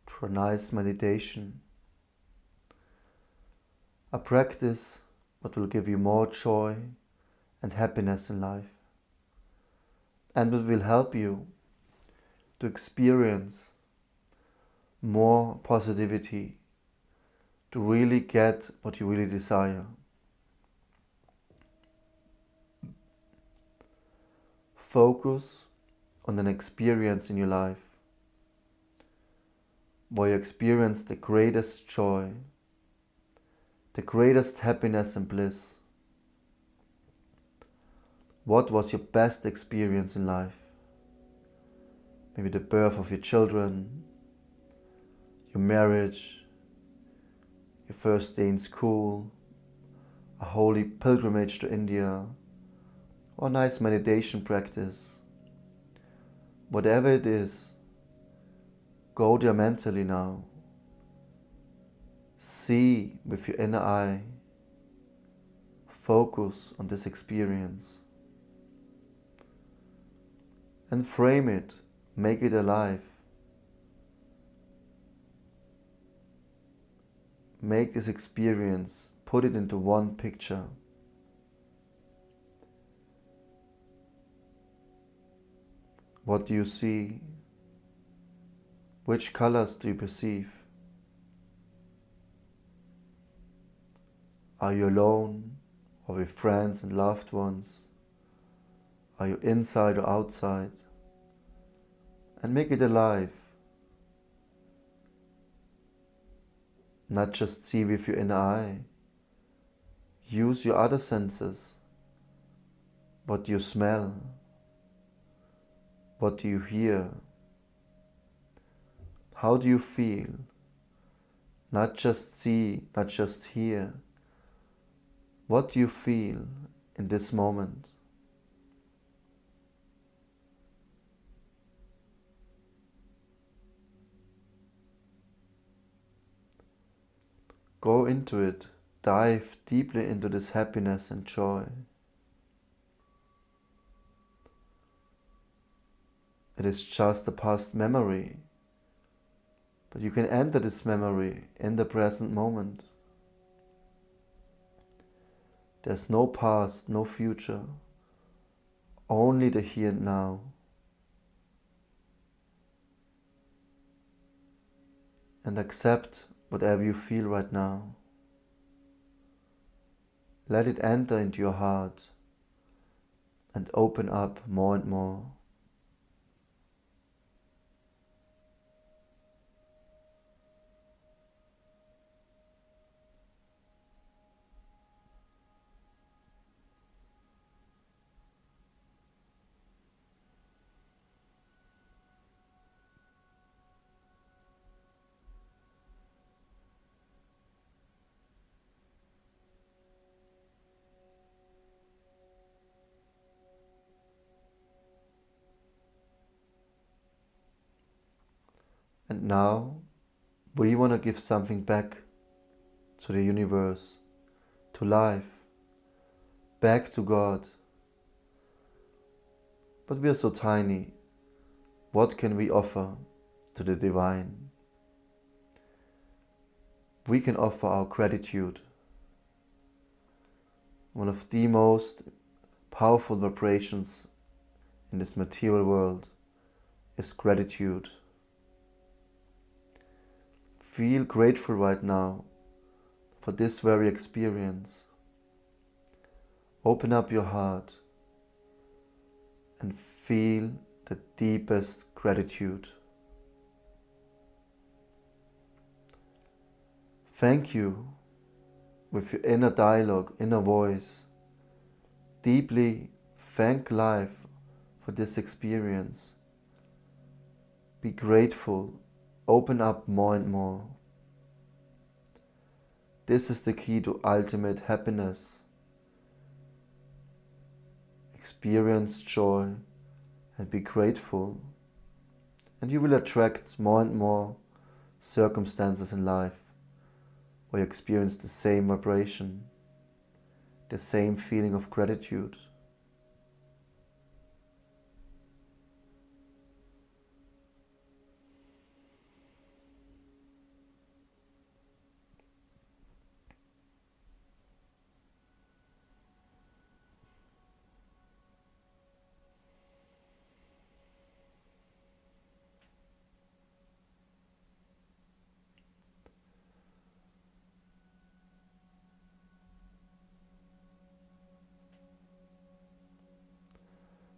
through a nice meditation, a practice that will give you more joy and happiness in life, and it will help you to experience more positivity, to really get what you really desire. Focus on an experience in your life where you experience the greatest joy, the greatest happiness and bliss. What was your best experience in life? Maybe the birth of your children, your marriage, your first day in school, a holy pilgrimage to India, or a nice meditation practice. Whatever it is, go there mentally now. See with your inner eye. Focus on this experience. And frame it, make it alive. Make this experience, put it into one picture. What do you see? Which colors do you perceive? Are you alone or with friends and loved ones? Are you inside or outside? And make it alive. Not just see with your inner eye. Use your other senses. What do you smell? What do you hear? How do you feel? Not just see, not just hear. What do you feel in this moment? Go into it. Dive deeply into this happiness and joy. It is just a past memory, but you can enter this memory in the present moment. There's no past, no future, only the here and now. And accept whatever you feel right now. Let it enter into your heart and open up more and more. And now we want to give something back to the universe, to life, back to God. But we are so tiny. What can we offer to the divine? We can offer our gratitude. One of the most powerful vibrations in this material world is gratitude. Feel grateful right now for this very experience. Open up your heart and feel the deepest gratitude. Thank you with your inner dialogue, inner voice. Deeply thank life for this experience. Be grateful. Open up more and more. This is the key to ultimate happiness. Experience joy and be grateful, and you will attract more and more circumstances in life where you experience the same vibration, the same feeling of gratitude.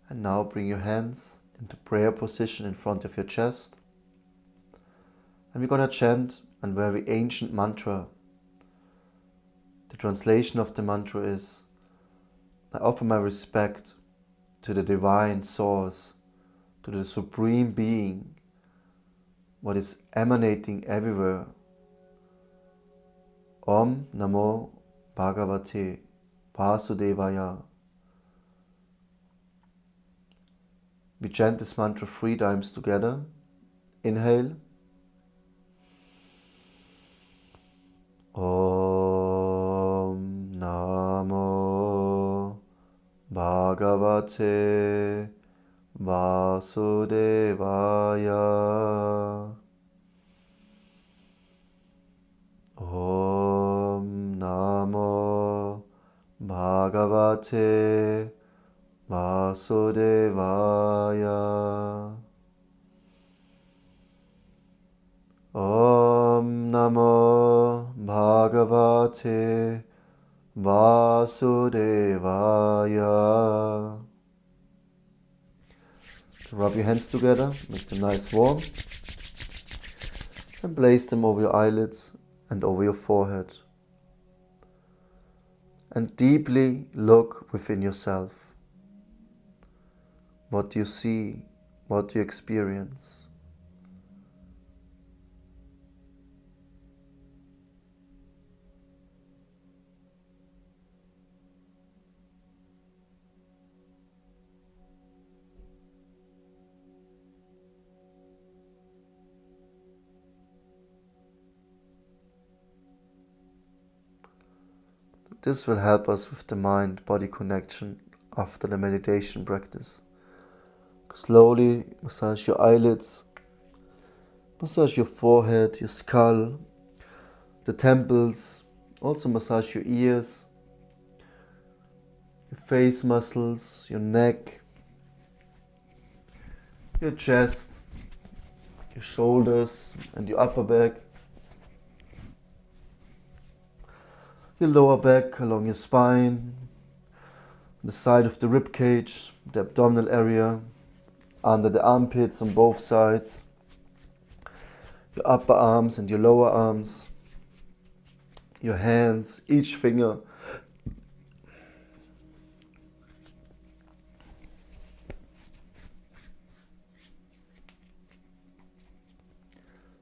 And now bring your hands into prayer position in front of your chest. And we're going to chant a very ancient mantra. The translation of the mantra is, I offer my respect to the divine source, to the supreme being, what is emanating everywhere. Om Namo Bhagavate Vasudevaya. We chant this mantra 3 times together. Inhale. Om Namo Bhagavate Vasudevaya. Om Namo Bhagavate Vasudevaya. Om Namo Bhagavate Vasudevaya. Rub your hands together, make them nice warm, and place them over your eyelids and over your forehead. And deeply look within yourself. What do you see? What do you experience? This will help us with the mind-body connection after the meditation practice. Slowly massage your eyelids, massage your forehead, your skull, the temples, also massage your ears, your face muscles, your neck, your chest, your shoulders and your upper back, your lower back along your spine, the side of the rib cage, the abdominal area, under the armpits on both sides, your upper arms and your lower arms, your hands, each finger.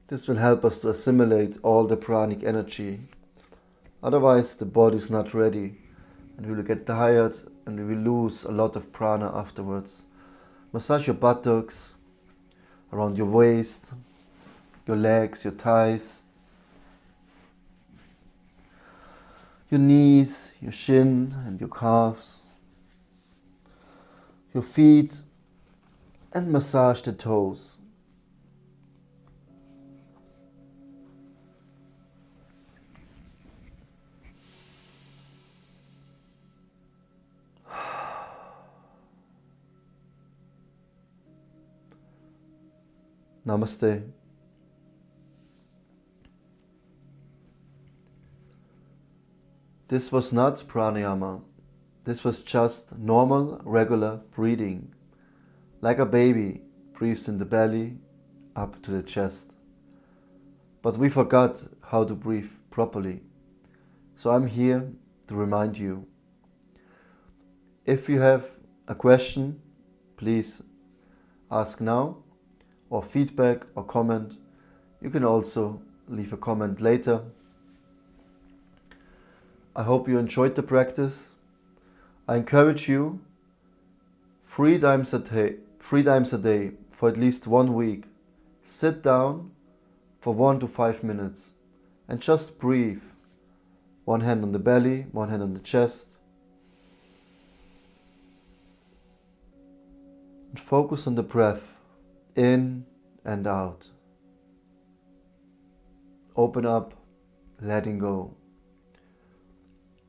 This will help us to assimilate all the pranic energy. Otherwise the body is not ready and we will get tired and we will lose a lot of prana afterwards. Massage your buttocks, around your waist, your legs, your thighs, your knees, your shin and your calves, your feet, and massage the toes. Namaste. This was not pranayama. This was just normal, regular breathing. Like a baby breathes in the belly up to the chest. But we forgot how to breathe properly. So I'm here to remind you. If you have a question, please ask now, or feedback or comment. You can also leave a comment later. I hope you enjoyed the practice. I encourage you 3 times a day for at least 1 week. Sit down for 1 to 5 minutes and just breathe. 1 hand on the belly, 1 hand on the chest. And focus on the breath in and out. Open up, letting go.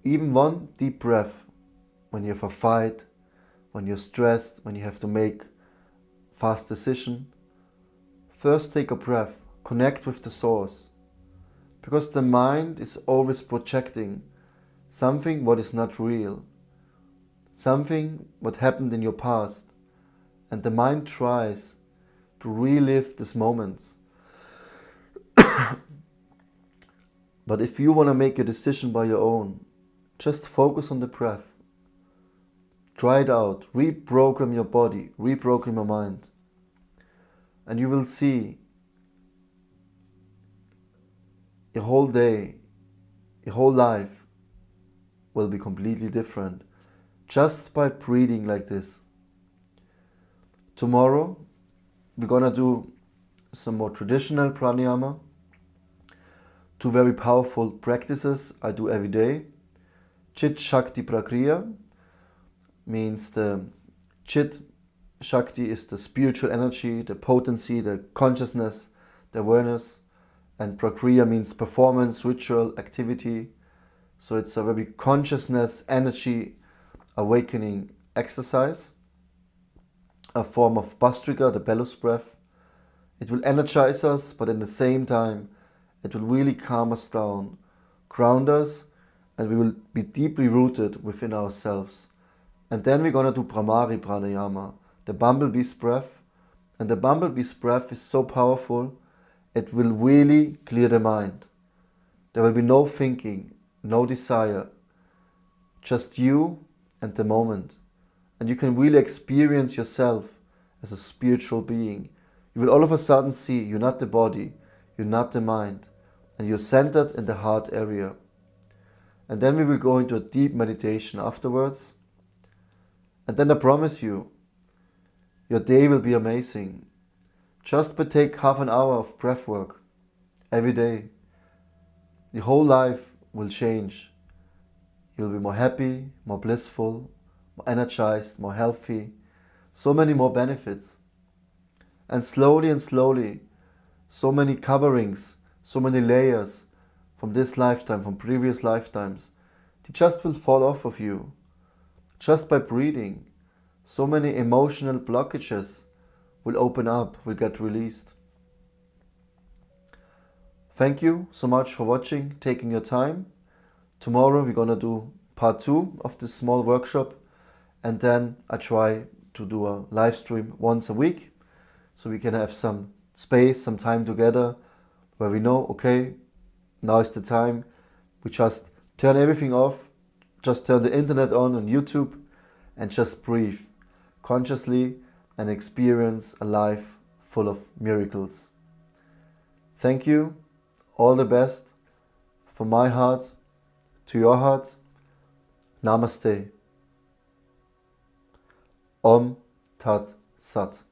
Even 1 deep breath when you have a fight, when you're stressed, when you have to make fast decision. First take a breath, connect with the source. Because the mind is always projecting something what is not real, something what happened in your past, and the mind tries to relive these moments. But if you want to make a decision by your own, just focus on the breath. Try it out, reprogram your body, reprogram your mind, and you will see your whole day, your whole life will be completely different just by breathing like this. Tomorrow we're gonna do some more traditional pranayama, 2 very powerful practices I do every day. Chit Shakti Prakriya means the Chit Shakti is the spiritual energy, the potency, the consciousness, the awareness, and Prakriya means performance, ritual, activity. So it's a very consciousness, energy, awakening exercise, a form of Bhastrika, the bellows breath. It will energize us, but at the same time, it will really calm us down, ground us, and we will be deeply rooted within ourselves. And then we're going to do Bhramari Pranayama, the bumblebee's breath. And the bumblebee's breath is so powerful, it will really clear the mind. There will be no thinking, no desire, just you and the moment. And you can really experience yourself as a spiritual being. You will all of a sudden see you're not the body, you're not the mind, and you're centered in the heart area. And then we will go into a deep meditation afterwards. And then I promise you, your day will be amazing. Just by take half an hour of breath work every day. Your whole life will change. You'll be more happy, more blissful, more energized, more healthy. So many more benefits. And slowly, so many coverings, so many layers from this lifetime, from previous lifetimes, they just will fall off of you. Just by breathing, so many emotional blockages will open up, will get released. Thank you so much for watching, taking your time. Tomorrow we're gonna do part 2 of this small workshop, and then I try to do a live stream once a week, so we can have some space, some time together, where we know, okay, now is the time. We just turn everything off, just turn the internet on YouTube, and just breathe consciously and experience a life full of miracles. Thank you. All the best from my heart to your heart. Namaste. Om Tat Sat.